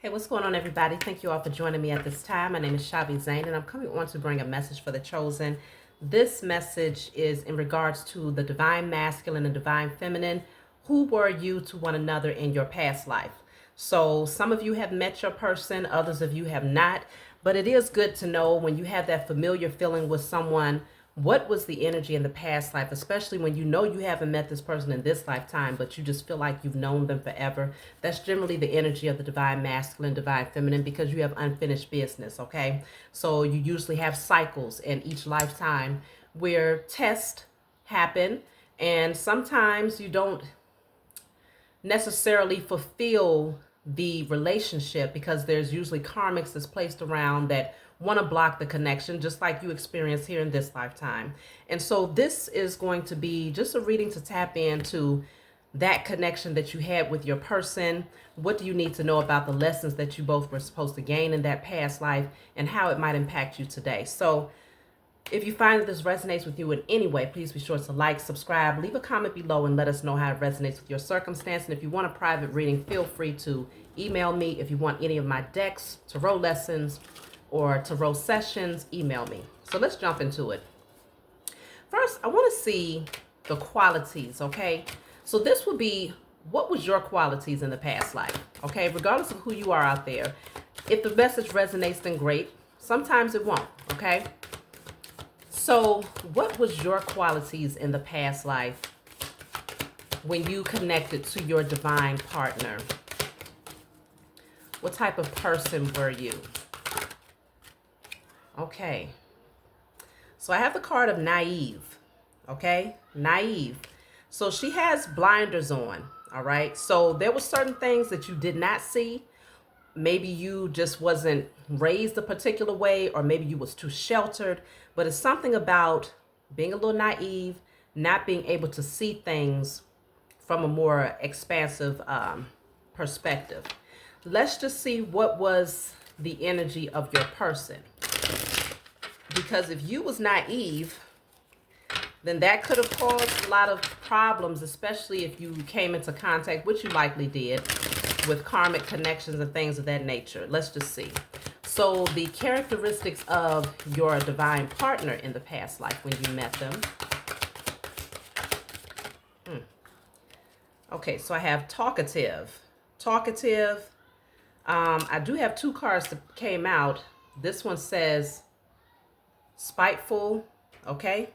Hey, what's going on, everybody? Thank you all for joining me at this time. My name is Shavi Zane, and I'm coming on to bring a message for the chosen. This message is in regards to the divine masculine and divine feminine. Who were you to one another in your past life? So some of you have met your person, others of you have not. But it is good to know when you have that familiar feeling with someone, what was the energy in the past life, especially when you know you haven't met this person in this lifetime, but you just feel like you've known them forever. That's generally the energy of the divine masculine, divine feminine, because you have unfinished business, okay? So you usually have cycles in each lifetime where tests happen, and sometimes you don't necessarily fulfill the relationship because there's usually karmics that's placed around that want to block the connection, just like you experience here in this lifetime. And so this is going to be just a reading to tap into that connection that you had with your person. What do you need to know about the lessons that you both were supposed to gain in that past life and how it might impact you today? So if you find that this resonates with you in any way, please be sure to like, subscribe, leave a comment below, and let us know how it resonates with your circumstance. And if you want a private reading, feel free to email me. If you want any of my decks, tarot lessons, or tarot sessions, email me. So let's jump into it. First, I want to see the qualities, okay? So this would be, what was your qualities in the past life, okay? Regardless of who you are out there. If the message resonates, then great. Sometimes it won't, okay? So what was your qualities in the past life when you connected to your divine partner? What type of person were you? Okay. So I have the card of naive, okay? Naive. So she has blinders on, all right? So there were certain things that you did not see. Maybe you just wasn't raised a particular way, or maybe you was too sheltered, but it's something about being a little naive, not being able to see things from a more expansive perspective. Let's just see what was the energy of your person. Because if you was naive, then that could have caused a lot of problems, especially if you came into contact, which you likely did, with karmic connections and things of that nature. Let's just see. So the characteristics of your divine partner in the past life when you met them. Okay, so I have talkative. Talkative. I do have two cards that came out. This one says spiteful, okay?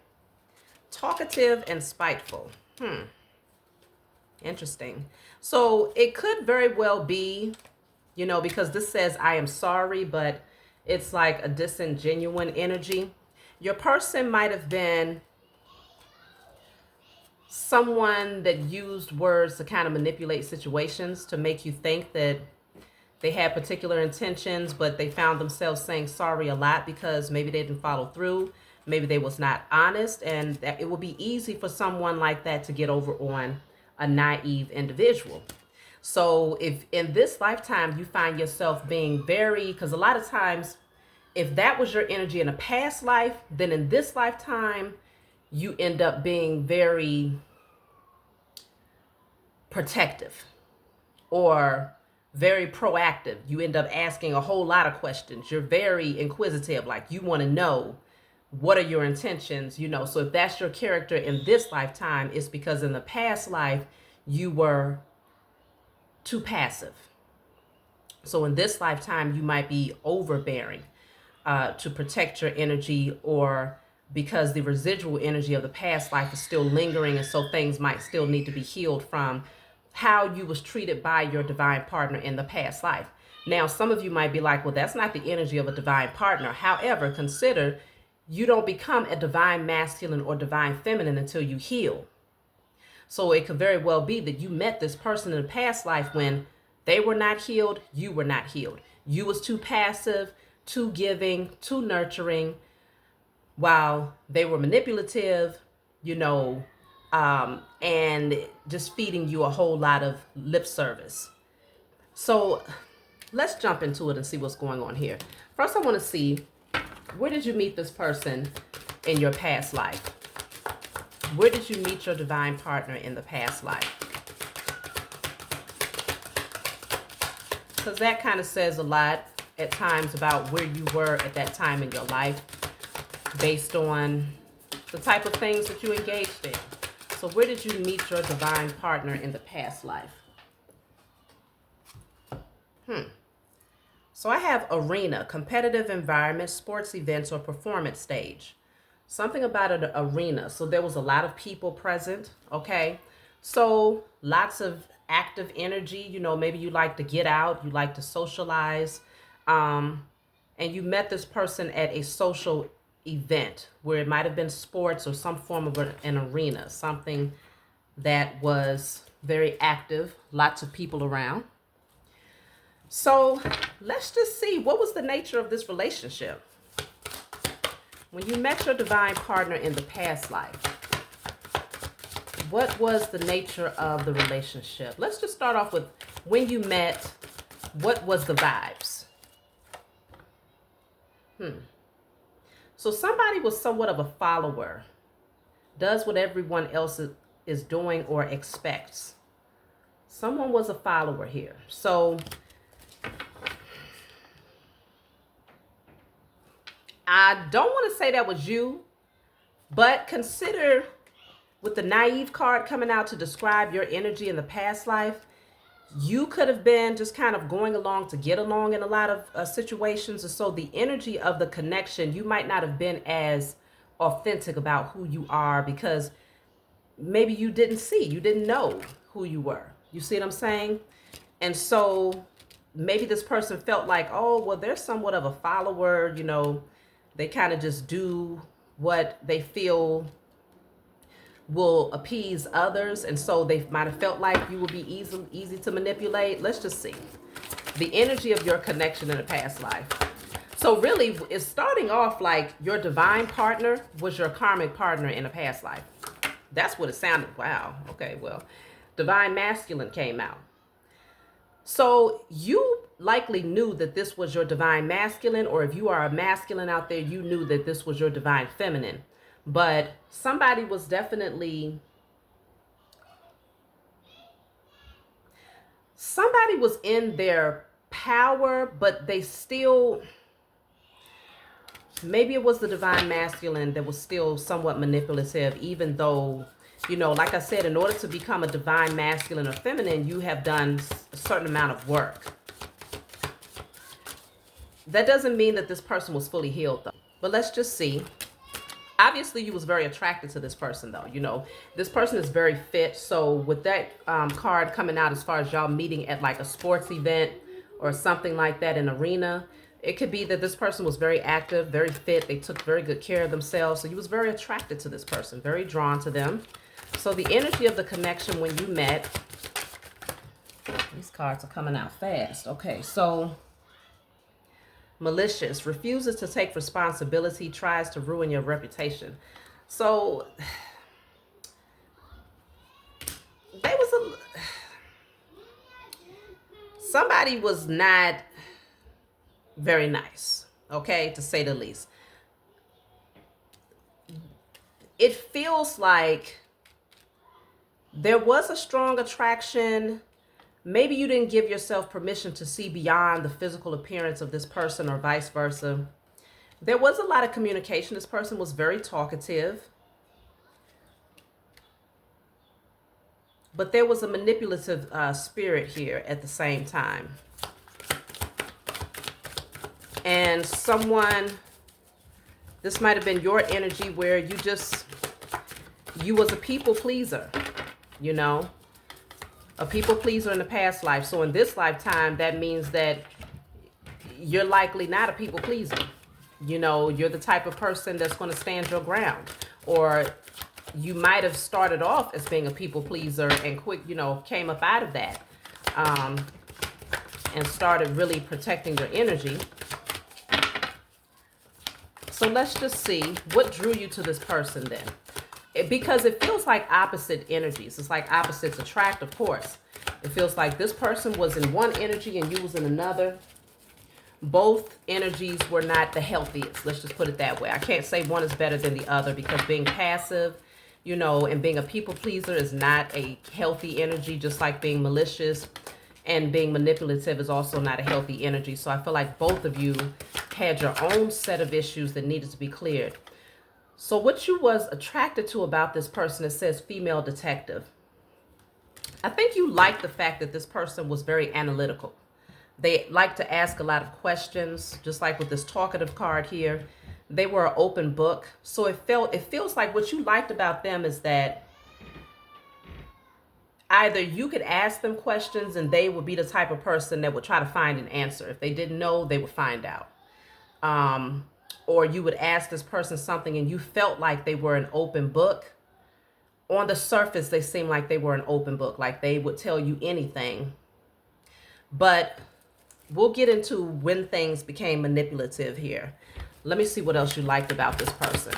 Talkative and spiteful. Interesting. So it could very well be, you know, because this says I am sorry, but it's like a disingenuine energy. Your person might have been someone that used words to kind of manipulate situations to make you think that they had particular intentions, but they found themselves saying sorry a lot because maybe they didn't follow through. Maybe they was not honest, and that it will be easy for someone like that to get over on a naive individual. So if in this lifetime you find yourself being very, because a lot of times if that was your energy in a past life, then in this lifetime you end up being very protective or very proactive. You end up asking a whole lot of questions. You're very inquisitive, like you want to know what are your intentions, you know. So if that's your character in this lifetime, it's because in the past life you were too passive. So in this lifetime you might be overbearing to protect your energy, or because the residual energy of the past life is still lingering, and so things might still need to be healed from how you was treated by your divine partner in the past life. Now, some of you might be like, well, that's not the energy of a divine partner. However, consider you don't become a divine masculine or divine feminine until you heal. So it could very well be that you met this person in the past life when they were not healed, you were not healed. You was too passive, too giving, too nurturing, while they were manipulative, you know, and just feeding you a whole lot of lip service. So let's jump into it and see what's going on here. First, I want to see, where did you meet this person in your past life? Where did you meet your divine partner in the past life? because that kind of says a lot at times about where you were at that time in your life based on the type of things that you engaged in. So where did you meet your divine partner in the past life? So I have arena, competitive environment, sports events, or performance stage. Something about an arena. So there was a lot of people present, okay? So lots of active energy. You know, maybe you like to get out, you like to socialize. And you met this person at a social event where it might have been sports or some form of an arena, something that was very active, lots of people around. So let's just see, what was the nature of this relationship? When you met your divine partner in the past life, what was the nature of the relationship? Let's just start off with when you met, what was the vibes? So somebody was somewhat of a follower, does what everyone else is doing or expects. Someone was a follower here. So I don't want to say that was you, but consider with the naive card coming out to describe your energy in the past life, you could have been just kind of going along to get along in a lot of situations. And so the energy of the connection, you might not have been as authentic about who you are because maybe you didn't know who you were. You see what I'm saying? And so maybe this person felt like, oh, well, they're somewhat of a follower, you know, they kind of just do what they feel will appease others. And so they might have felt like you would be easy to manipulate. Let's just see the energy of your connection in a past life. So really it's starting off like your divine partner was your karmic partner in a past life. That's what it sounded. Wow. Okay. Well, divine masculine came out. So you likely knew that this was your divine masculine, or if you are a masculine out there, you knew that this was your divine feminine. But somebody was definitely, somebody was in their power, but they still, maybe it was the divine masculine that was still somewhat manipulative, even though, you know, like I said, in order to become a divine masculine or feminine, you have done a certain amount of work. That doesn't mean that this person was fully healed, though. But let's just see. Obviously, you was very attracted to this person, though. You know, this person is very fit. So with that card coming out as far as y'all meeting at like a sports event or something like that, an arena, it could be that this person was very active, very fit. They took very good care of themselves. So you was very attracted to this person, very drawn to them. So the energy of the connection when you met, these cards are coming out fast. Okay, so malicious, refuses to take responsibility, tries to ruin your reputation. So they was somebody was not very nice, okay, to say the least. It feels like there was a strong attraction. Maybe you didn't give yourself permission to see beyond the physical appearance of this person or vice versa. There was a lot of communication. This person was very talkative. But there was a manipulative spirit here at the same time. And someone, this might have been your energy where you was a people pleaser, you know. A people pleaser in the past life. So in this lifetime, that means that you're likely not a people pleaser. You know, you're the type of person that's going to stand your ground. Or you might have started off as being a people pleaser and quick, you know, came up out of that and started really protecting your energy. So let's just see what drew you to this person then. Because it feels like opposite energies. It's like opposites attract, of course. It feels like this person was in one energy and you was in another. Both energies were not the healthiest. Let's just put it that way. I can't say one is better than the other because being passive, you know, and being a people pleaser is not a healthy energy, just like being malicious And being manipulative is also not a healthy energy. So I feel like both of you had your own set of issues that needed to be cleared. So what you was attracted to about this person, it says female detective. I think you like the fact that this person was very analytical. They like to ask a lot of questions, just like with this talkative card here. They were an open book. So it feels like what you liked about them is that either you could ask them questions and they would be the type of person that would try to find an answer. If they didn't know, they would find out. Or you would ask this person something and you felt like they were an open book. On the surface, they seemed like they were an open book, like they would tell you anything. But we'll get into when things became manipulative here. Let me see what else you liked about this person.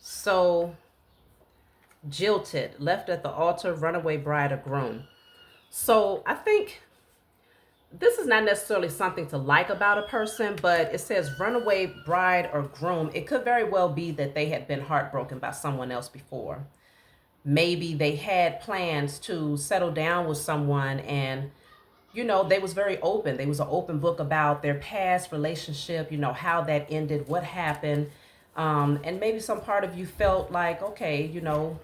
So, jilted, left at the altar, runaway bride or groom. So I think this is not necessarily something to like about a person, but it says runaway bride or groom. It could very well be that they had been heartbroken by someone else before. Maybe they had plans to settle down with someone and, you know, they was very open. They was an open book about their past relationship, you know, how that ended, what happened. And maybe some part of you felt like, okay, you know,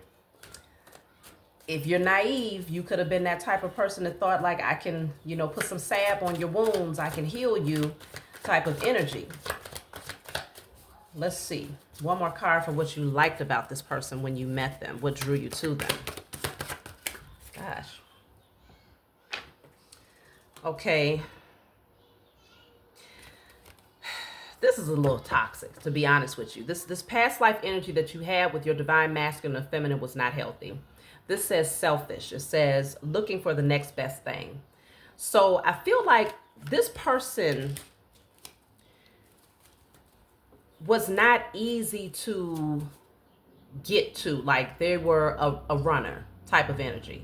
if you're naive, you could have been that type of person that thought like, I can, you know, put some salve on your wounds, I can heal you type of energy. Let's see. One more card for what you liked about this person when you met them. What drew you to them? Gosh. Okay. This is a little toxic, to be honest with you. This past life energy that you had with your divine masculine and feminine was not healthy. This says selfish. It says looking for the next best thing. So I feel like this person was not easy to get to. Like they were a runner type of energy.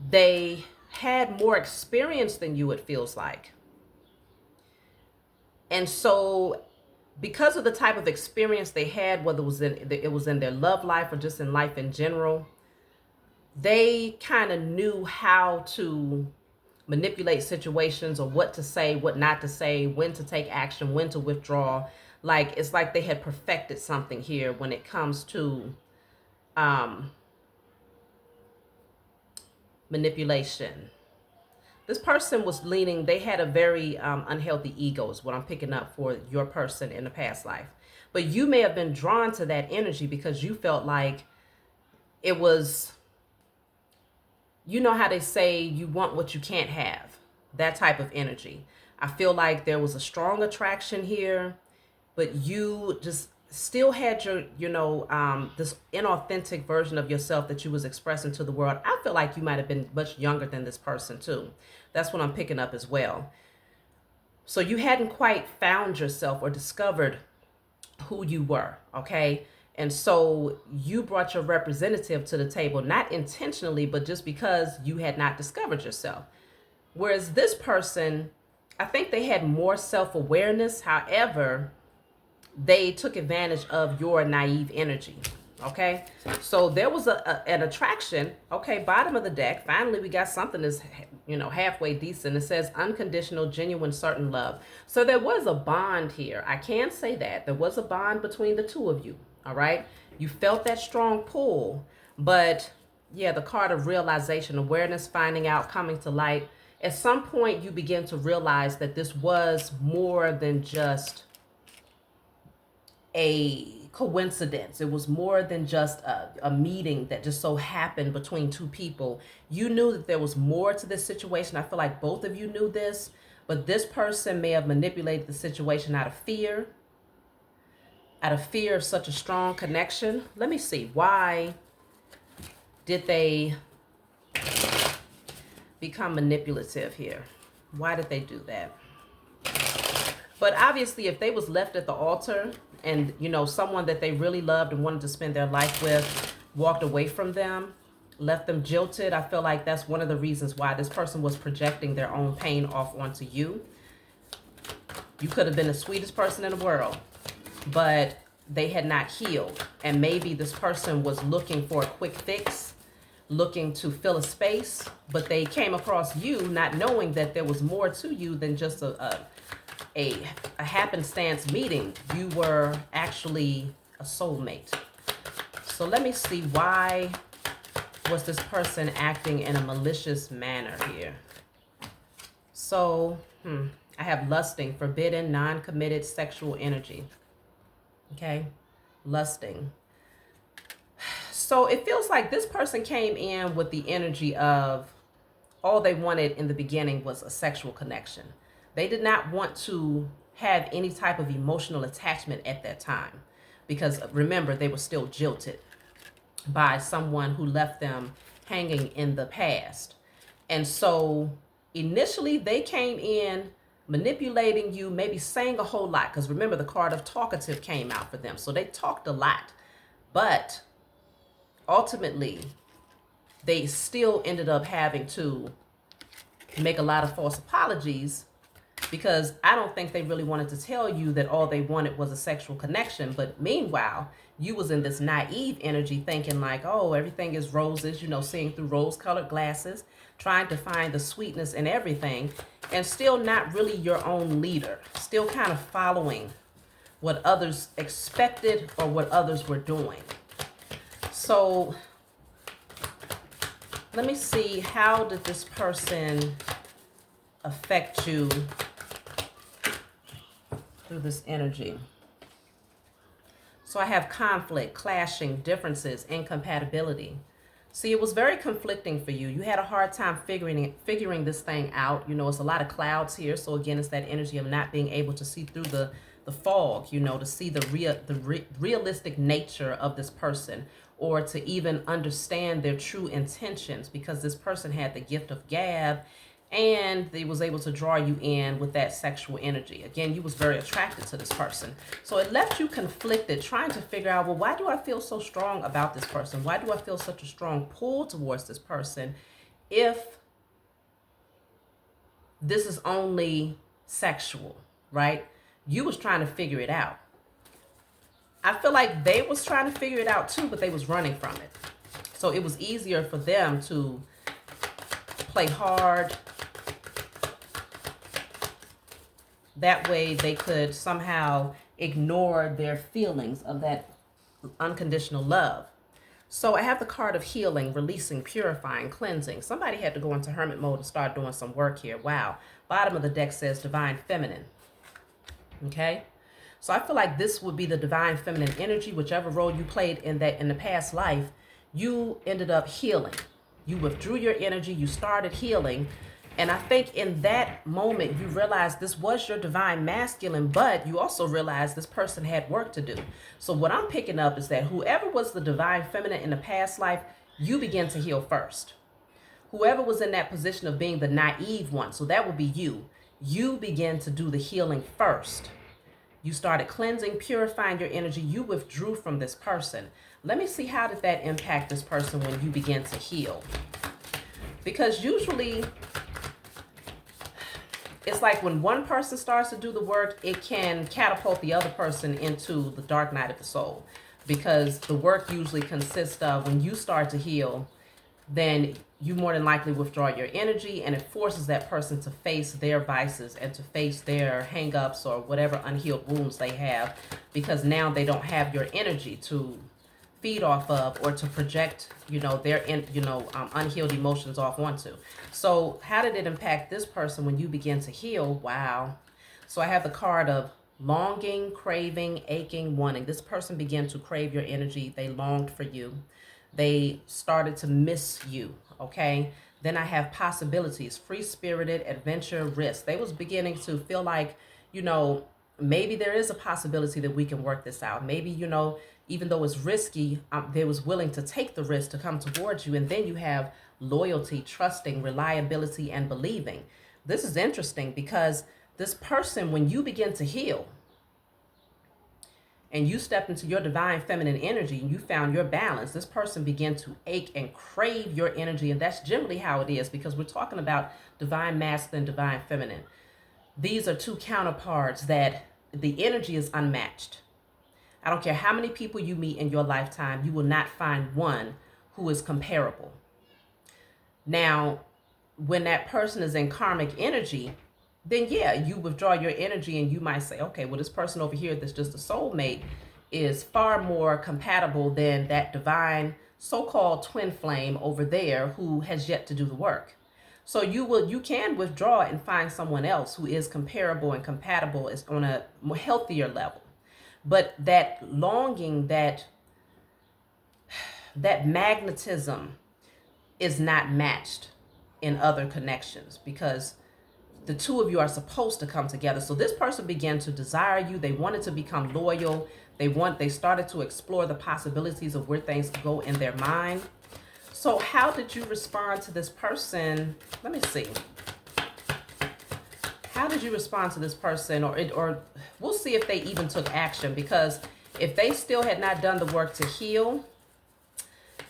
They had more experience than you, it feels like. And so because of the type of experience they had, whether it was in their love life or just in life in general, they kind of knew how to manipulate situations or what to say, what not to say, when to take action, when to withdraw. Like, it's like they had perfected something here when it comes to manipulation. This person was leaning, they had a very unhealthy ego is what I'm picking up for your person in the past life. But you may have been drawn to that energy because you felt like it was, you know how they say you want what you can't have, that type of energy. I feel like there was a strong attraction here, but you just still had your, you know, this inauthentic version of yourself that you was expressing to the world. I feel like you might have been much younger than this person too. That's what I'm picking up as well. So you hadn't quite found yourself or discovered who you were, okay? And so you brought your representative to the table, not intentionally, but just because you had not discovered yourself. Whereas this person, I think they had more self-awareness. However, they took advantage of your naive energy. Okay, so there was an attraction. Okay, bottom of the deck. Finally, we got something that's, you know, halfway decent. It says unconditional, genuine, certain love. So there was a bond here. I can say that there was a bond between the two of you. All right, you felt that strong pull, but yeah, the card of realization, awareness, finding out, coming to light. At some point, you begin to realize that this was more than just a coincidence. It was more than just a meeting that just so happened between two people. You knew that there was more to this situation. I feel like both of you knew this, but this person may have manipulated the situation out of fear of such a strong connection. Let me see. Why did they become manipulative here? Why did they do that? But obviously, if they was left at the altar and, you know, someone that they really loved and wanted to spend their life with walked away from them, left them jilted, I feel like that's one of the reasons why this person was projecting their own pain off onto you. You could have been the sweetest person in the world, but they had not healed. And maybe this person was looking for a quick fix, looking to fill a space, but they came across you not knowing that there was more to you than just a happenstance meeting. You were actually a soulmate. So let me see, why was this person acting in a malicious manner here? So, I have lusting, forbidden, non-committed sexual energy. Okay, lusting. So it feels like this person came in with the energy of all they wanted in the beginning was a sexual connection. They did not want to have any type of emotional attachment at that time, because remember, they were still jilted by someone who left them hanging in the past. And so initially they came in manipulating you, maybe saying a whole lot, because remember, the card of talkative came out for them. So they talked a lot, but ultimately they still ended up having to make a lot of false apologies, because I don't think they really wanted to tell you that all they wanted was a sexual connection. But meanwhile, you was in this naive energy thinking like, oh, everything is roses, seeing through rose-colored glasses, trying to find the sweetness in everything, and still not really your own leader, still kind of following what others expected or what others were doing. So let me see, how did this person affect you through this energy? So I have conflict, clashing, differences, incompatibility. See, it was very conflicting for you. You had a hard time figuring this thing out. It's a lot of clouds here. So again, it's that energy of not being able to see through the fog, to see the realistic nature of this person, or to even understand their true intentions, because this person had the gift of gab, and they was able to draw you in with that sexual energy. Again, you was very attracted to this person. So it left you conflicted, trying to figure out, well, why do I feel so strong about this person? Why do I feel such a strong pull towards this person if this is only sexual, right? You was trying to figure it out. I feel like they was trying to figure it out too, but they was running from it. So it was easier for them to play hard. That way they could somehow ignore their feelings of that unconditional love. So I have the card of healing, releasing, purifying, cleansing. Somebody had to go into hermit mode and start doing some work here. Wow. Bottom of the deck says divine feminine. Okay. So I feel like this would be the divine feminine energy, whichever role you played in the past life. You ended up healing. You withdrew your energy. You started healing. And I think in that moment, you realized this was your divine masculine, but you also realized this person had work to do. So what I'm picking up is that whoever was the divine feminine in the past life, you begin to heal first. Whoever was in that position of being the naive one, so that would be you. You begin to do the healing first. You started cleansing, purifying your energy. You withdrew from this person. Let me see, how did that impact this person when you begin to heal? Because usually it's like when one person starts to do the work, it can catapult the other person into the dark night of the soul. Because the work usually consists of, when you start to heal, then you more than likely withdraw your energy, and it forces that person to face their vices and to face their hang-ups or whatever unhealed wounds they have, because now they don't have your energy to feed off of or to project, their unhealed emotions off onto. So how did it impact this person when you begin to heal? Wow. So I have the card of longing, craving, aching, wanting. This person began to crave your energy. They longed for you. They started to miss you. Okay. Then I have possibilities, free-spirited, adventure, risk. They was beginning to feel like, maybe there is a possibility that we can work this out. Maybe, even though it's risky, they was willing to take the risk to come towards you. And then you have loyalty, trusting, reliability, and believing. This is interesting because this person, when you begin to heal and you stepped into your divine feminine energy and you found your balance, this person began to ache and crave your energy. And that's generally how it is, because we're talking about divine masculine, divine feminine. These are two counterparts that the energy is unmatched. I don't care how many people you meet in your lifetime, you will not find one who is comparable. Now, when that person is in karmic energy, then yeah, you withdraw your energy and you might say, okay, well, this person over here that's just a soulmate is far more compatible than that divine so-called twin flame over there who has yet to do the work. So you can withdraw and find someone else who is comparable and compatible, is on a more healthier level. But that longing, that magnetism is not matched in other connections, because the two of you are supposed to come together. So this person began to desire you. They wanted to become loyal. They started to explore the possibilities of where things could go in their mind. So how did you respond to this person? Let me see. How did you respond to this person? Or we'll see if they even took action, because if they still had not done the work to heal,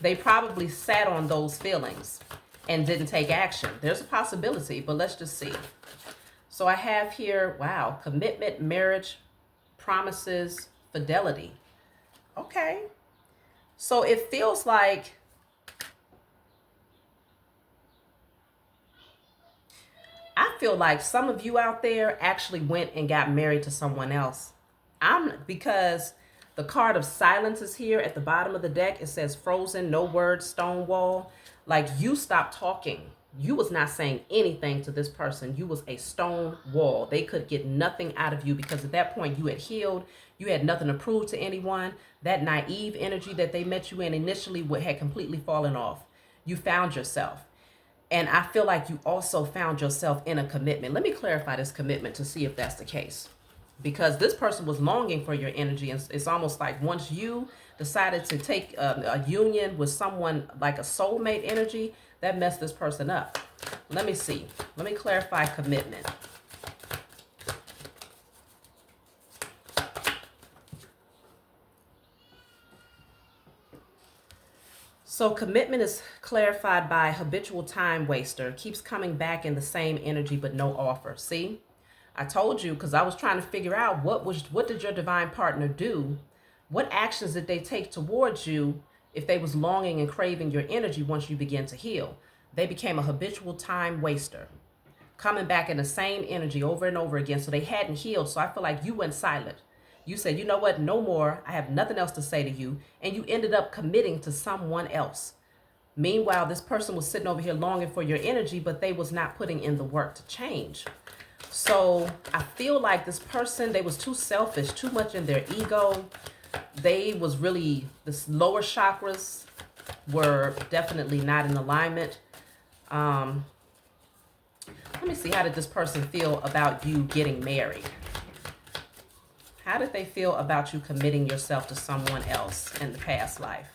they probably sat on those feelings and didn't take action. There's a possibility, but let's just see. So I have here, wow, commitment, marriage, promises, fidelity. Okay. So it feels like some of you out there actually went and got married to someone else. Because the card of silence is here at the bottom of the deck. It says frozen, no words, stone wall. Like, you stopped talking. You was not saying anything to this person. You was a stone wall. They could get nothing out of you, because at that point you had healed. You had nothing to prove to anyone. That naive energy that they met you in initially had completely fallen off. You found yourself. And I feel like you also found yourself in a commitment. Let me clarify this commitment to see if that's the case. Because this person was longing for your energy. And it's almost like once you decided to take a union with someone like a soulmate energy, that messed this person up. Let me see. Let me clarify commitment. So commitment is clarified by habitual time waster. Keeps coming back in the same energy, but no offer. See? I told you, because I was trying to figure out what did your divine partner do? What actions did they take towards you if they was longing and craving your energy once you begin to heal? They became a habitual time waster, coming back in the same energy over and over again. So they hadn't healed. So I feel like you went silent. You said, you know what? No more. I have nothing else to say to you. And you ended up committing to someone else. Meanwhile, this person was sitting over here longing for your energy, but they was not putting in the work to change. So I feel like this person, they was too selfish, too much in their ego. They was really, the lower chakras were definitely not in alignment. Let me see, how did this person feel about you getting married? How did they feel about you committing yourself to someone else in the past life?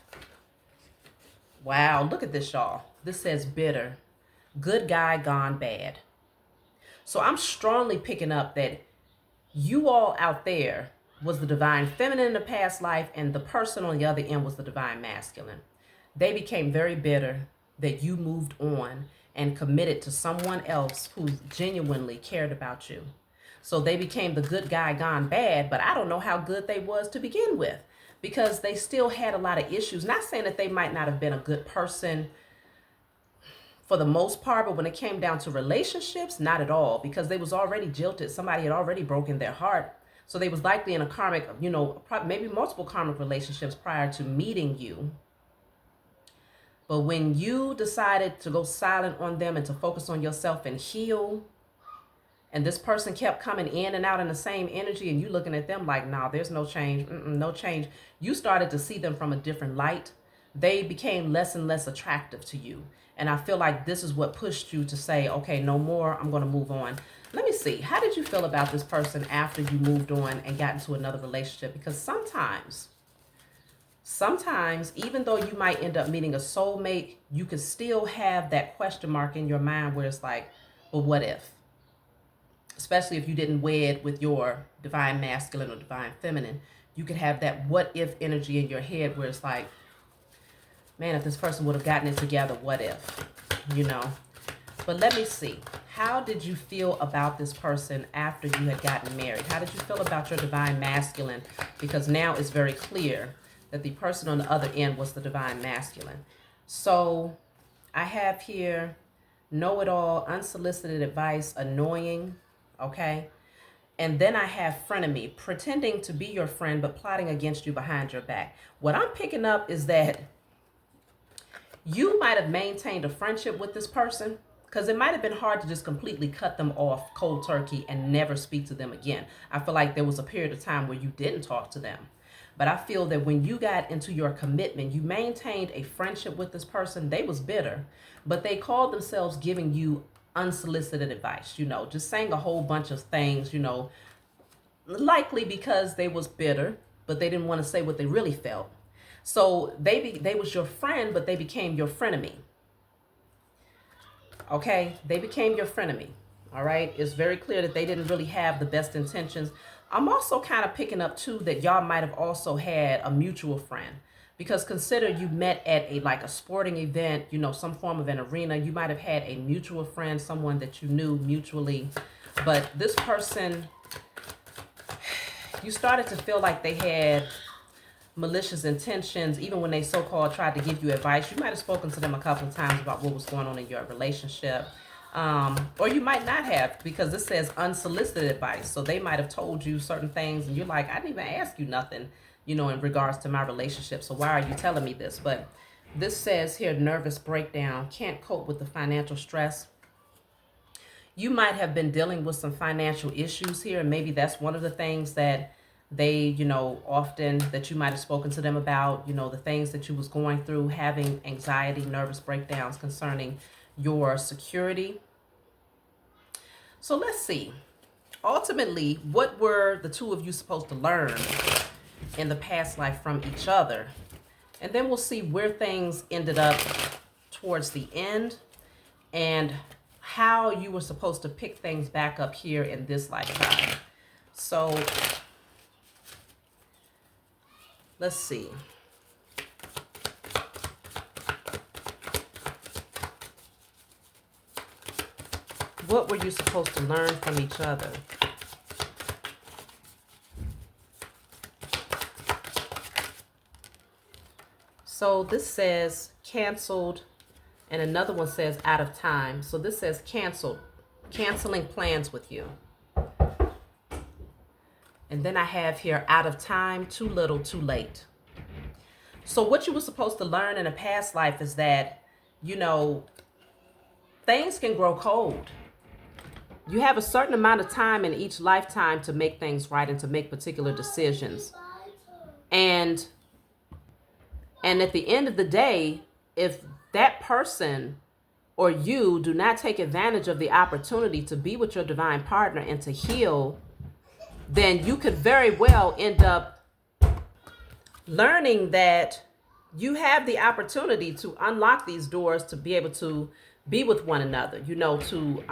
Wow, look at this, y'all. This says bitter. Good guy gone bad. So I'm strongly picking up that you all out there was the divine feminine in the past life, and the person on the other end was the divine masculine. They became very bitter that you moved on and committed to someone else who genuinely cared about you. So they became the good guy gone bad, but I don't know how good they was to begin with, because they still had a lot of issues. Not saying that they might not have been a good person for the most part, but when it came down to relationships, not at all, because they was already jilted. Somebody had already broken their heart. So they was likely in a karmic, maybe multiple karmic relationships prior to meeting you. But when you decided to go silent on them and to focus on yourself and heal, and this person kept coming in and out in the same energy, and you looking at them like, nah, there's no change, no change. You started to see them from a different light. They became less and less attractive to you. And I feel like this is what pushed you to say, okay, no more, I'm going to move on. Let me see. How did you feel about this person after you moved on and got into another relationship? Because sometimes, even though you might end up meeting a soulmate, you could still have that question mark in your mind where it's like, well, what if? Especially if you didn't wed with your divine masculine or divine feminine, you could have that what if energy in your head where it's like, man, if this person would have gotten it together, what if? But let me see. How did you feel about this person after you had gotten married? How did you feel about your divine masculine? Because now it's very clear that the person on the other end was the divine masculine. So I have here know-it-all, unsolicited advice, annoying, okay? And then I have frenemy, pretending to be your friend but plotting against you behind your back. What I'm picking up is that you might have maintained a friendship with this person, because it might have been hard to just completely cut them off cold turkey and never speak to them again. I feel like there was a period of time where you didn't talk to them. But I feel that when you got into your commitment, you maintained a friendship with this person. They was bitter, but they called themselves giving you unsolicited advice, just saying a whole bunch of things, likely because they was bitter, but they didn't want to say what they really felt. So they was your friend, but they became your frenemy. Okay, they became your frenemy. All right, it's very clear that they didn't really have the best intentions. I'm also kind of picking up too that y'all might have also had a mutual friend, because consider you met at a sporting event, some form of an arena. You might have had a mutual friend, someone that you knew mutually, but this person, you started to feel like they had malicious intentions, even when they so-called tried to give you advice. You might have spoken to them a couple of times about what was going on in your relationship. Or you might not have, because this says unsolicited advice. So they might have told you certain things and you're like, I didn't even ask you nothing, in regards to my relationship. So why are you telling me this? But this says here, nervous breakdown, can't cope with the financial stress. You might have been dealing with some financial issues here, and maybe that's one of the things that they, often that you might have spoken to them about, the things that you was going through, having anxiety, nervous breakdowns concerning your security. So let's see. Ultimately, what were the two of you supposed to learn in the past life from each other? And then we'll see where things ended up towards the end and how you were supposed to pick things back up here in this lifetime. So let's see. What were you supposed to learn from each other? So this says canceled, and another one says out of time. So this says canceled, canceling plans with you. And then I have here out of time, too little, too late. So what you were supposed to learn in a past life is that, things can grow cold. You have a certain amount of time in each lifetime to make things right and to make particular decisions. And at the end of the day, if that person or you do not take advantage of the opportunity to be with your divine partner and to heal, then you could very well end up learning that you have the opportunity to unlock these doors to be able to be with one another, to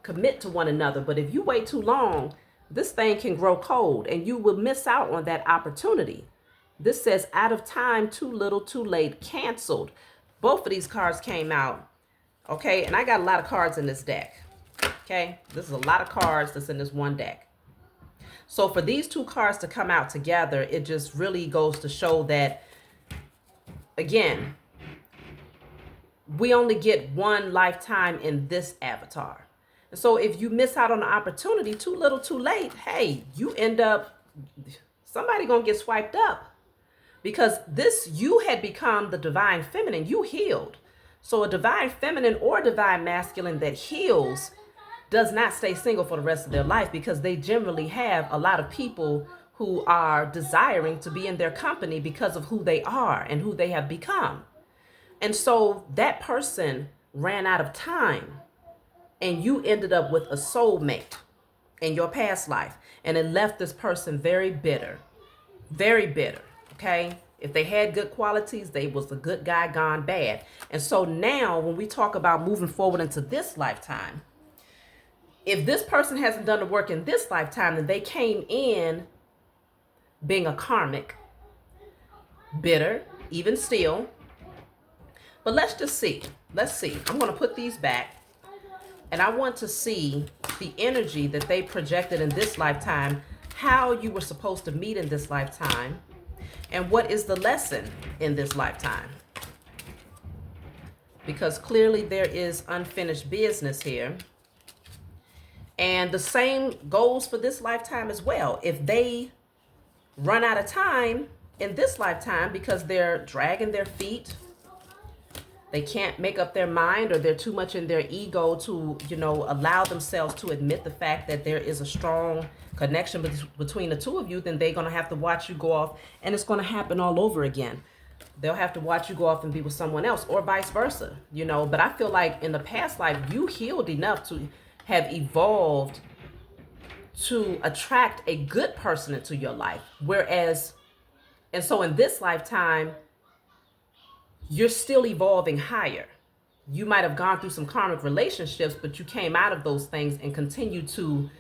commit to one another. But if you wait too long, this thing can grow cold and you will miss out on that opportunity. This says out of time, too little, too late, canceled. Both of these cards came out. Okay, and I got a lot of cards in this deck. Okay, this is a lot of cards that's in this one deck. So for these two cards to come out together, it just really goes to show that, again, we only get one lifetime in this avatar. And so if you miss out on the opportunity, too little, too late, hey, you end up, somebody gonna get swiped up. Because you had become the divine feminine, you healed. So a divine feminine or divine masculine that heals does not stay single for the rest of their life, because they generally have a lot of people who are desiring to be in their company because of who they are and who they have become. And so that person ran out of time and you ended up with a soulmate in your past life, and it left this person very bitter, okay? If they had good qualities, they was a good guy gone bad. And so now when we talk about moving forward into this lifetime, if this person hasn't done the work in this lifetime, then they came in being a karmic, bitter, even still. But let's just see. Let's see. I'm going to put these back. And I want to see the energy that they projected in this lifetime, how you were supposed to meet in this lifetime, and what is the lesson in this lifetime. Because clearly there is unfinished business here. And the same goes for this lifetime as well. If they run out of time in this lifetime because they're dragging their feet, they can't make up their mind, or they're too much in their ego to, you know, allow themselves to admit the fact that there is a strong connection between the two of you, then they're going to have to watch you go off, and it's going to happen all over again. They'll have to watch you go off and be with someone else, or vice versa, you know. But I feel like in the past life, you healed enough to have evolved to attract a good person into your life. Whereas, and so in this lifetime, you're still evolving higher. You might have gone through some karmic relationships, but you came out of those things and continued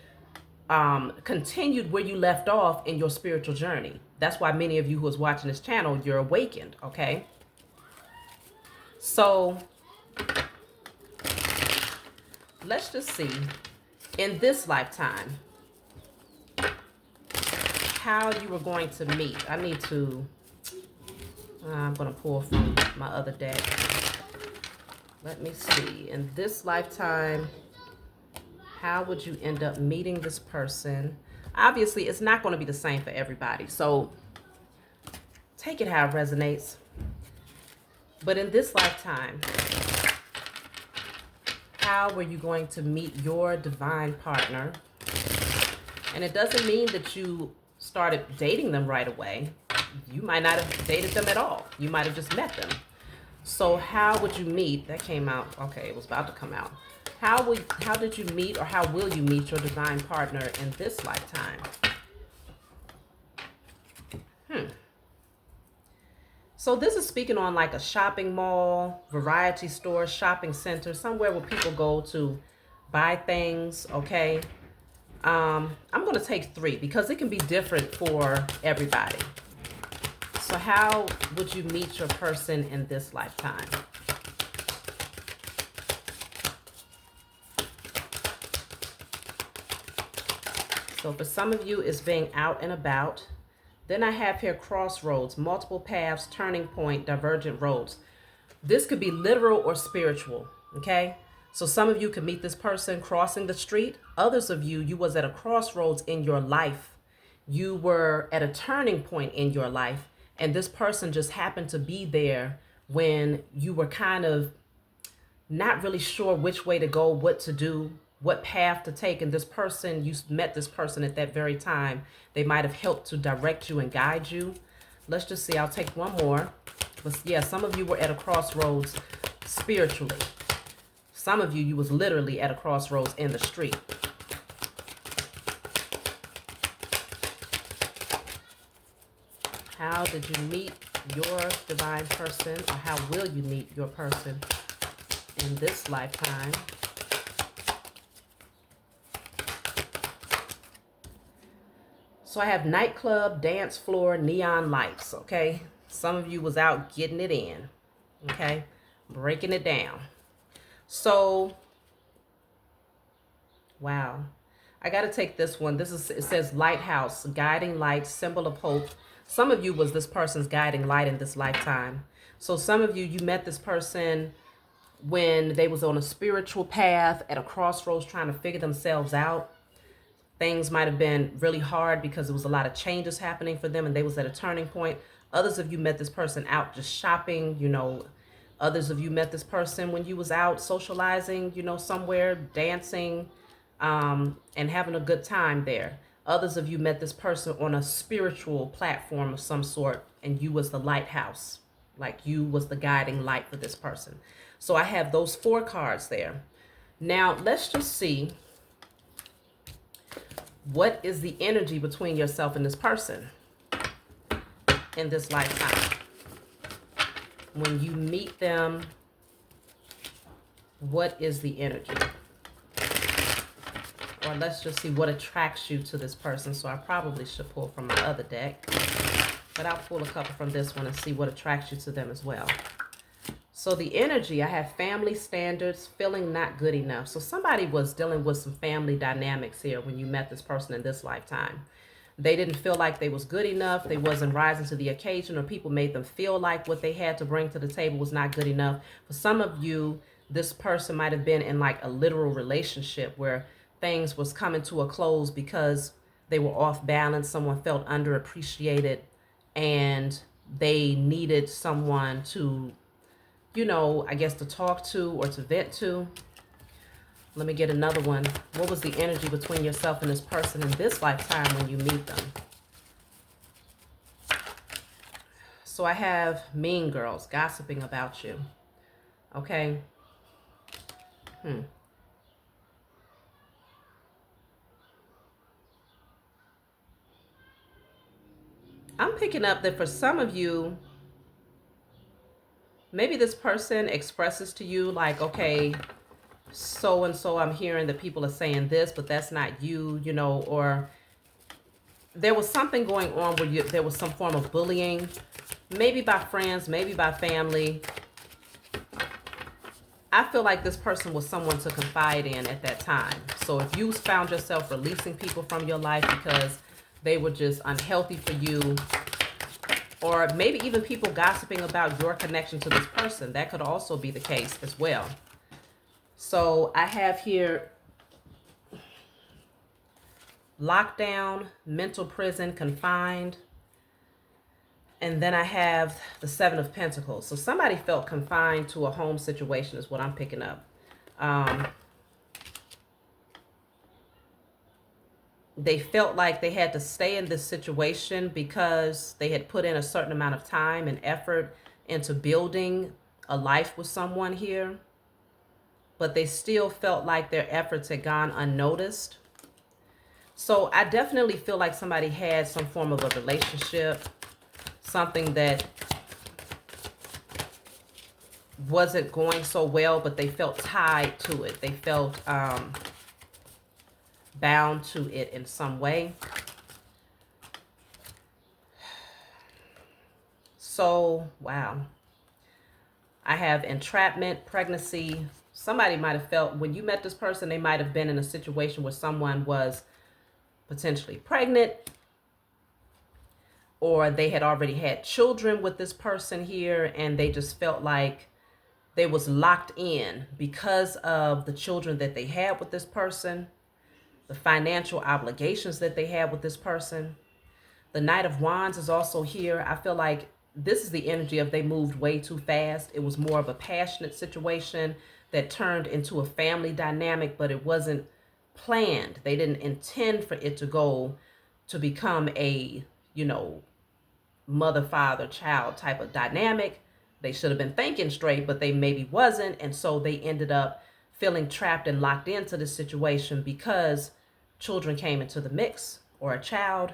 where you left off in your spiritual journey. That's why many of you who is watching this channel, you're awakened, okay? So let's just see, in this lifetime, how you were going to meet. I need to, I'm going to pull from my other deck. Let me see. In this lifetime, how would you end up meeting this person? Obviously, it's not going to be the same for everybody. So take it how it resonates. But in this lifetime, how were you going to meet your divine partner? And it doesn't mean that you started dating them right away. You might not have dated them at all. You might have just met them. So how would you meet? That came out. Okay, it was about to come out. How did you meet, or how will you meet your divine partner in this lifetime? So this is speaking on like a shopping mall, variety store, shopping center, somewhere where people go to buy things, okay? I'm going to take 3 because it can be different for everybody. So how would you meet your person in this lifetime? So for some of you, it's being out and about. Then I have here crossroads, multiple paths, turning point, divergent roads. This could be literal or spiritual, okay? So some of you could meet this person crossing the street. Others of you, you was at a crossroads in your life. You were at a turning point in your life, and this person just happened to be there when you were kind of not really sure which way to go, what to do, what path to take. And this person, you met this person at that very time. They might have helped to direct you and guide you. Let's just see. I'll take one more. But yeah, some of you were at a crossroads spiritually. Some of you, you was literally at a crossroads in the street. How did you meet your divine person, or how will you meet your person in this lifetime? So I have nightclub, dance floor, neon lights, okay? Some of you was out getting it in, okay? Breaking it down. So, wow. I got to take this one. It says lighthouse, guiding light, symbol of hope. Some of you was this person's guiding light in this lifetime. So some of you, you met this person when they was on a spiritual path at a crossroads trying to figure themselves out. Things might have been really hard because there was a lot of changes happening for them, and they was at a turning point. Others of you met this person out just shopping, you know. Others of you met this person when you was out socializing, you know, somewhere, dancing, and having a good time there. Others of you met this person on a spiritual platform of some sort, and you was the lighthouse, like you was the guiding light for this person. So I have those 4 cards there. Now, let's just see, what is the energy between yourself and this person in this lifetime? When you meet them, what is the energy? Or let's just see what attracts you to this person. So I probably should pull from my other deck, but I'll pull a couple from this one and see what attracts you to them as well. So the energy, I have family standards, feeling not good enough. So somebody was dealing with some family dynamics here when you met this person in this lifetime. They didn't feel like they was good enough. They wasn't rising to the occasion, or people made them feel like what they had to bring to the table was not good enough. For some of you, this person might have been in like a literal relationship where things was coming to a close because they were off balance. Someone felt underappreciated and they needed someone to, I guess to talk to or to vent to. Let me get another one. What was the energy between yourself and this person in this lifetime when you meet them? So I have mean girls gossiping about you. Okay. I'm picking up that for some of you, maybe this person expresses to you like, okay, so and so, I'm hearing that people are saying this, but that's not you, or there was something going on where there was some form of bullying, maybe by friends, maybe by family. I feel like this person was someone to confide in at that time. So if you found yourself releasing people from your life because they were just unhealthy for you, or maybe even people gossiping about your connection to this person, that could also be the case as well. So I have here lockdown, mental prison, confined. And then I have the Seven of Pentacles. So somebody felt confined to a home situation is what I'm picking up. They felt like they had to stay in this situation because they had put in a certain amount of time and effort into building a life with someone here. But they still felt like their efforts had gone unnoticed. So I definitely feel like somebody had some form of a relationship, something that wasn't going so well, but they felt tied to it. They felt bound to it in some way. So, wow. I have entrapment, pregnancy. Somebody might have felt when you met this person, they might have been in a situation where someone was potentially pregnant, or they had already had children with this person here, and they just felt like they was locked in because of the children that they had with this person, the financial obligations that they had with this person. The Knight of Wands is also here. I feel like this is the energy of they moved way too fast. It was more of a passionate situation that turned into a family dynamic, but it wasn't planned. They didn't intend for it to go to become a, mother, father, child type of dynamic. They should have been thinking straight, but they maybe wasn't. And so they ended up feeling trapped and locked into this situation because children came into the mix, or a child.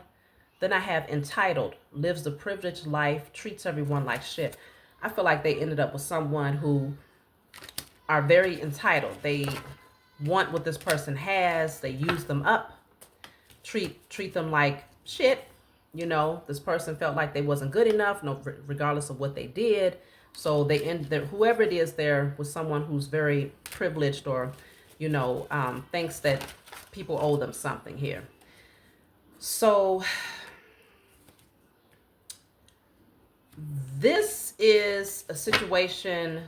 Then I have entitled, lives the privileged life, treats everyone like shit. I feel like they ended up with someone who are very entitled. They want what this person has. They use them up, treat them like shit. This person felt like they wasn't good enough, regardless of what they did. So they whoever it is there was someone who's very privileged, or, thinks that people owe them something here. So this is a situation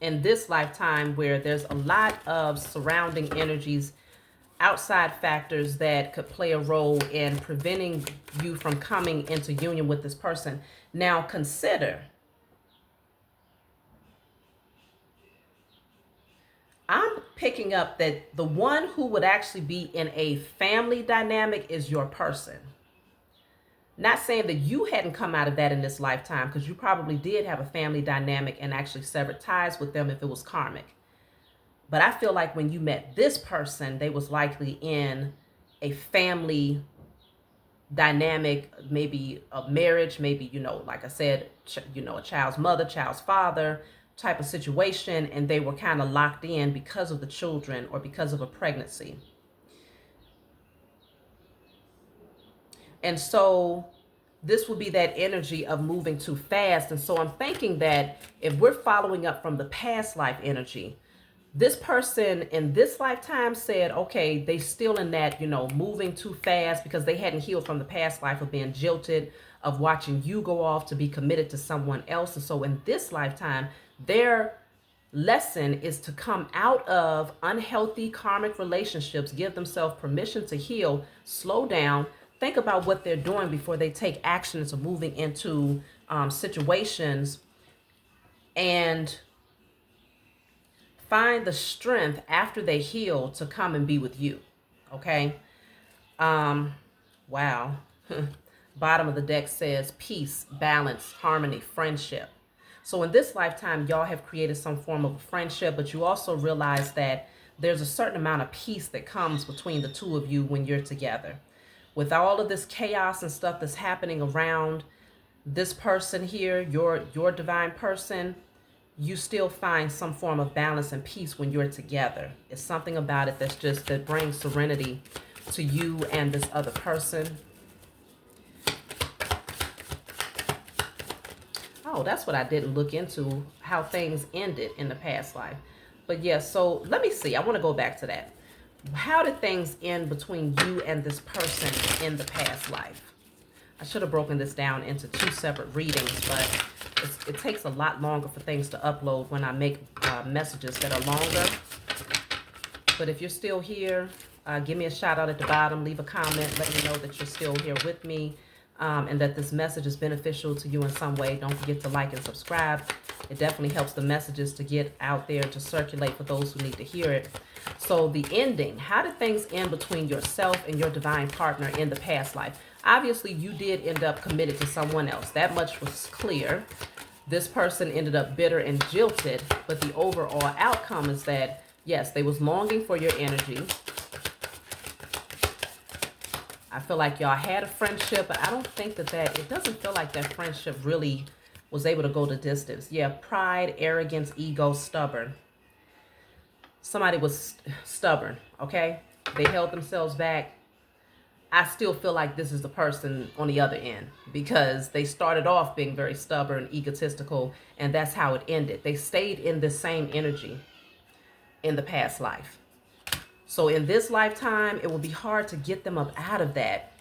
in this lifetime where there's a lot of surrounding energies, outside factors that could play a role in preventing you from coming into union with this person. Now consider, I'm picking up that the one who would actually be in a family dynamic is your person. Not saying that you hadn't come out of that in this lifetime, because you probably did have a family dynamic and actually severed ties with them if it was karmic. But I feel like when you met this person, they was likely in a family dynamic, maybe a marriage, maybe, like I said, a child's mother, child's father type of situation. And they were kind of locked in because of the children or because of a pregnancy. And so this will be that energy of moving too fast. And so I'm thinking that if we're following up from the past life energy, this person in this lifetime said, okay, they still in that, moving too fast because they hadn't healed from the past life of being jilted, of watching you go off to be committed to someone else. And so in this lifetime, their lesson is to come out of unhealthy karmic relationships, give themselves permission to heal, slow down, think about what they're doing before they take actions of moving into situations, and find the strength after they heal to come and be with you. Okay. Wow. Bottom of the deck says peace, balance, harmony, friendship. So in this lifetime, y'all have created some form of a friendship, but you also realize that there's a certain amount of peace that comes between the two of you when you're together. With all of this chaos and stuff that's happening around this person here, your divine person, you still find some form of balance and peace when you're together. It's something about it that brings serenity to you and this other person. Oh, that's what I didn't look into, how things ended in the past life. But yeah, so let me see. I want to go back to that. How did things end between you and this person in the past life? I should have broken this down into 2 separate readings, but it takes a lot longer for things to upload when I make messages that are longer. But if you're still here, give me a shout out at the bottom, leave a comment, let me know that you're still here with me, and that this message is beneficial to you in some way. Don't forget to like and subscribe. It definitely helps the messages to get out there, to circulate for those who need to hear it. So the ending, how did things end between yourself and your divine partner in the past life? Obviously, you did end up committed to someone else. That much was clear. This person ended up bitter and jilted, but the overall outcome is that, yes, they was longing for your energy. I feel like y'all had a friendship, but I don't think it doesn't feel like that friendship really was able to go the distance. Yeah, pride, arrogance, ego, stubborn. Somebody was stubborn, okay? They held themselves back. I still feel like this is the person on the other end because they started off being very stubborn, egotistical, and that's how it ended. They stayed in the same energy in the past life. So in this lifetime, it will be hard to get them up out of that.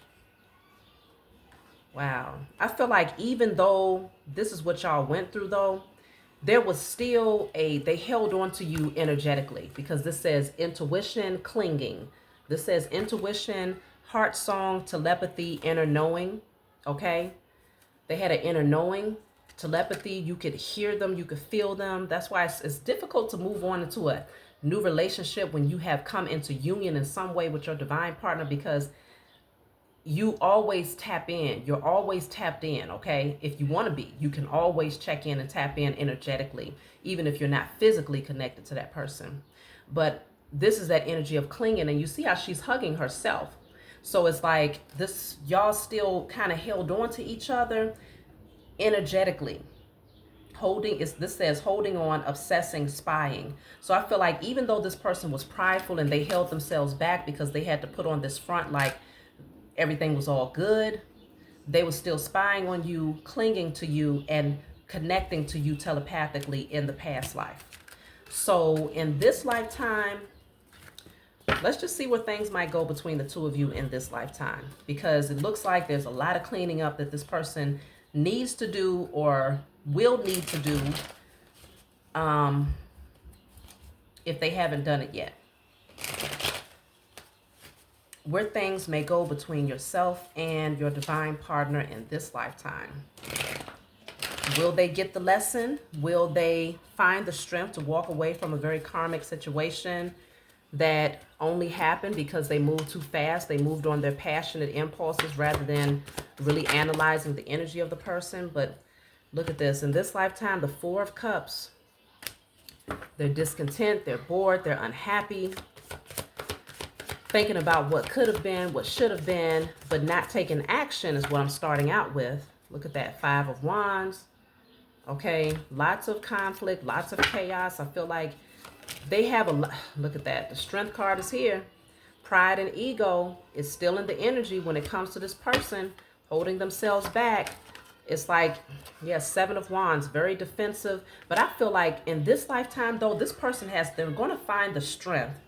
Wow. I feel like even though this is what y'all went through, though, there was still they held on to you energetically, because this says intuition, clinging. This says intuition, heart song, telepathy, inner knowing. Okay. They had an inner knowing, telepathy. You could hear them. You could feel them. That's why it's difficult to move on into a new relationship when you have come into union in some way with your divine partner, because you always tap in. You're always tapped in, okay? If you want to be, you can always check in and tap in energetically, even if you're not physically connected to that person. But this is that energy of clinging, and you see how she's hugging herself. So it's like this, y'all still kind of held on to each other energetically. This says holding on, obsessing, spying. So I feel like even though this person was prideful and they held themselves back because they had to put on this front like everything was all good, they were still spying on you, clinging to you, and connecting to you telepathically in the past life. So in this lifetime, let's just see where things might go between the two of you in this lifetime, because it looks like there's a lot of cleaning up that this person needs to do or will need to do if they haven't done it yet. Where things may go between yourself and your divine partner in this lifetime. Will they get the lesson? Will they find the strength to walk away from a very karmic situation that only happened because they moved too fast? They moved on their passionate impulses rather than really analyzing the energy of the person. But look at this. In this lifetime, the 4 of Cups. They're discontent. They're bored. They're unhappy. Thinking about what could have been, what should have been, but not taking action is what I'm starting out with. Look at that. 5 of Wands. Okay. Lots of conflict. Lots of chaos. I feel like they have a lot. Look at that. The Strength card is here. Pride and ego is still in the energy when it comes to this person holding themselves back. It's like, yeah, Seven of Wands, very defensive. But I feel like in this lifetime, though, this person they're going to find the strength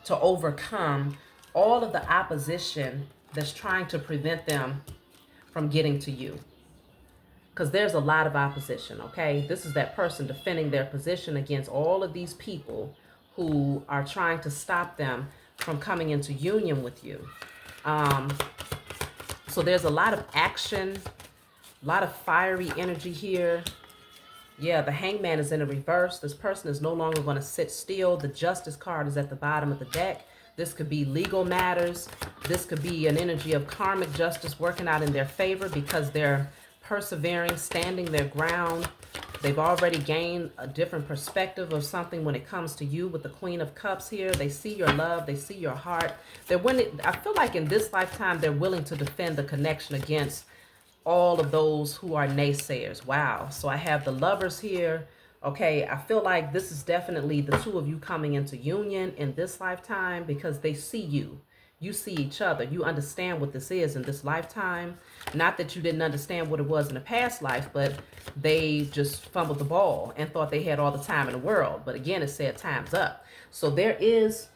to overcome all of the opposition that's trying to prevent them from getting to you. Because there's a lot of opposition, okay? This is that person defending their position against all of these people who are trying to stop them from coming into union with you. So there's a lot of action, a lot of fiery energy here. Yeah, the Hangman is in a reverse. This person is no longer going to sit still. The Justice card is at the bottom of the deck. This could be legal matters. This could be an energy of karmic justice working out in their favor because they're persevering, standing their ground. They've already gained a different perspective of something when it comes to you with the Queen of Cups here. They see your love. They see your heart. I feel like in this lifetime, they're willing to defend the connection against all of those who are naysayers. Wow. So I have the Lovers here. Okay, I feel like this is definitely the two of you coming into union in this lifetime because they see you. You see each other. You understand what this is in this lifetime. Not that you didn't understand what it was in a past life, but they just fumbled the ball and thought they had all the time in the world. But again, it said time's up. So this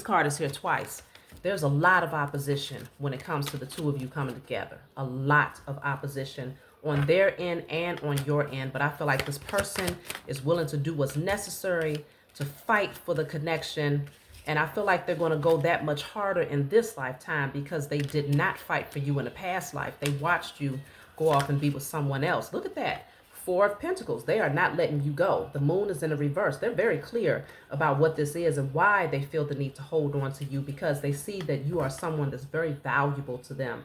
card is here twice. There's a lot of opposition when it comes to the two of you coming together. A lot of opposition on their end and on your end. But I feel like this person is willing to do what's necessary to fight for the connection. And I feel like they're going to go that much harder in this lifetime because they did not fight for you in a past life. They watched you go off and be with someone else. Look at that. Four of Pentacles. They are not letting you go. The Moon is in a reverse. They're very clear about what this is and why they feel the need to hold on to you because they see that you are someone that's very valuable to them.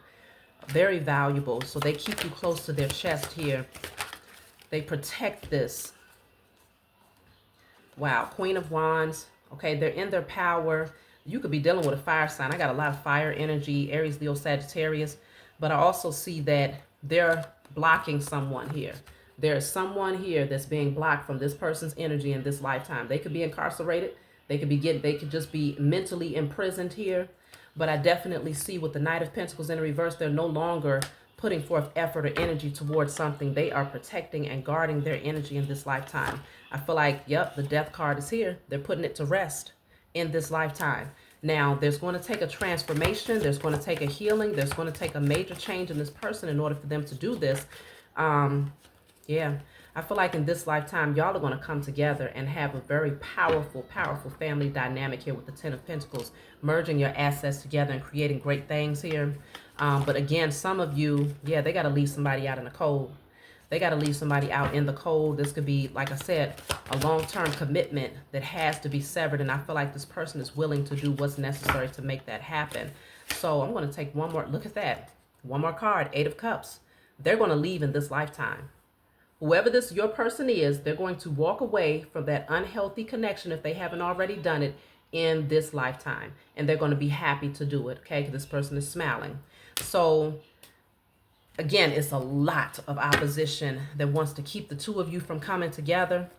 Very valuable. So they keep you close to their chest here. They protect this. Wow. Queen of Wands. Okay, they're in their power. You could be dealing with a fire sign. I got a lot of fire energy, Aries, Leo, Sagittarius. But I also see that they're blocking someone here. There's someone here that's being blocked from this person's energy in this lifetime. They could be incarcerated. They could just be mentally imprisoned here. But I definitely see with the Knight of Pentacles in reverse, they're no longer putting forth effort or energy towards something. They are protecting and guarding their energy in this lifetime. I feel like, yep, the Death card is here. They're putting it to rest in this lifetime. Now, there's going to take a transformation. There's going to take a healing. There's going to take a major change in this person in order for them to do this. Yeah, I feel like in this lifetime, y'all are going to come together and have a very powerful, powerful family dynamic here with the Ten of Pentacles, merging your assets together and creating great things here. But again, some of you, yeah, they got to leave somebody out in the cold. They got to leave somebody out in the cold. This could be, like I said, a long-term commitment that has to be severed. And I feel like this person is willing to do what's necessary to make that happen. So I'm going to take one more. Look at that. One more card. Eight of Cups. They're going to leave in this lifetime. Whoever your person is, they're going to walk away from that unhealthy connection if they haven't already done it in this lifetime. And they're going to be happy to do it, okay? Because this person is smiling. So, again, it's a lot of opposition that wants to keep the two of you from coming together.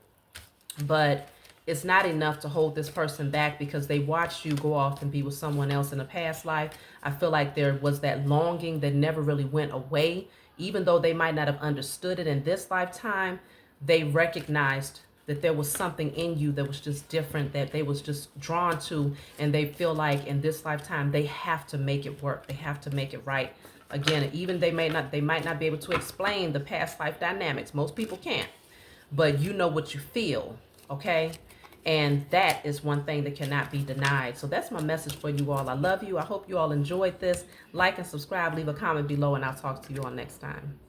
But it's not enough to hold this person back because they watched you go off and be with someone else in a past life. I feel like there was that longing that never really went away. Even though they might not have understood it in this lifetime, they recognized that there was something in you that was just different, that they was just drawn to, and they feel like in this lifetime they have to make it work. They have to make it right. Again, even they might not be able to explain the past life dynamics. Most people can't, but you know what you feel, okay? And that is one thing that cannot be denied. So that's my message for you all. I love you. I hope you all enjoyed this. Like and subscribe. Leave a comment below, and I'll talk to you all next time.